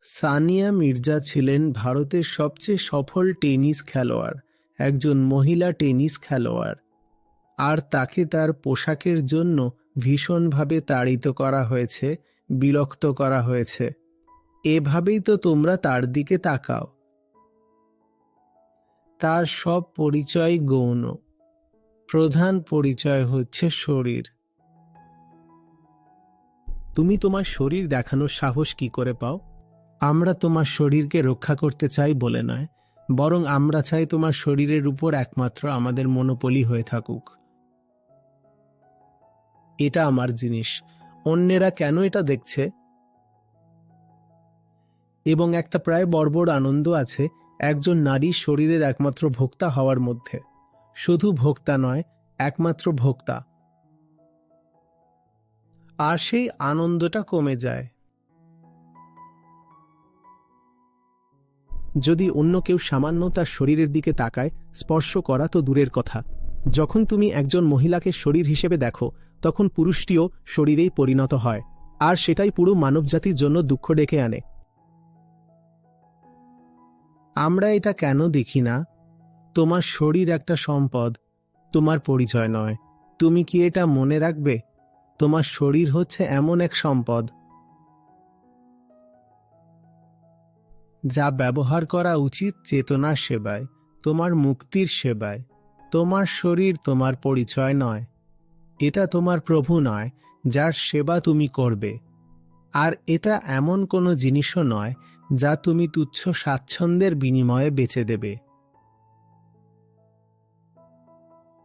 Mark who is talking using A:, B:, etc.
A: সানিয়া মির্জা ছিলেন ভারতের সবচেয়ে সফল টেনিস খেলোয়াড়, একজন মহিলা টেনিস খেলোয়াড়। আর তাকে তার পোশাকের জন্য ভীষণভাবে তাড়িত করা হয়েছে, বিরক্ত করা হয়েছে। এভাবেই তো তোমরা তার দিকে তাকাও। তার সব পরিচয় গৌণ, প্রধান পরিচয় হচ্ছে শরীর। তুমি তোমার শরীর দেখানোর সাহস কি করে পাও? আমরা তোমার শরীরকে রক্ষা করতে চাই বলে নয়, বরং আমরা চাই তোমার শরীরের উপর একমাত্র আমাদের মনোপলি হয়ে থাকুক। এটা আমার জিনিস, অন্যেরা কেন এটা দেখছে? এবং একটা প্রায় বর্বর আনন্দ আছে একজন নারীর শরীরের একমাত্র ভোক্তা হওয়ার মধ্যে। শুধু ভোক্তা নয়, একমাত্র ভোক্তা। আর সেই আনন্দটা কমে যায় যদি অন্য কেউ সামান্য তার শরীরের দিকে তাকায়। স্পর্শ করা তো দূরের কথা, যখন তুমি একজন মহিলাকে শরীর হিসেবে দেখো, তখন পুরুষটিও শরীরেই পরিণত হয়, আর সেটাই পুরো মানবজাতির জন্য দুঃখ ডেকে আনে। আমরা এটা কেন দেখি না? তোমার শরীর একটা সম্পদ, তোমার পরিচয় নয়। তুমি কি এটা মনে রাখবে? তোমার শরীর হচ্ছে এমন এক সম্পদ যা ব্যবহার করা উচিত চেতনার সেবায়, তোমার মুক্তির সেবায়। তোমার শরীর তোমার পরিচয় নয়, এটা তোমার প্রভু নয় যার সেবা তুমি করবে। আর এটা এমন কোনো জিনিসও নয় যা তুমি তুচ্ছ স্বাচ্ছন্দ্যের বিনিময়ে বেচে দেবে।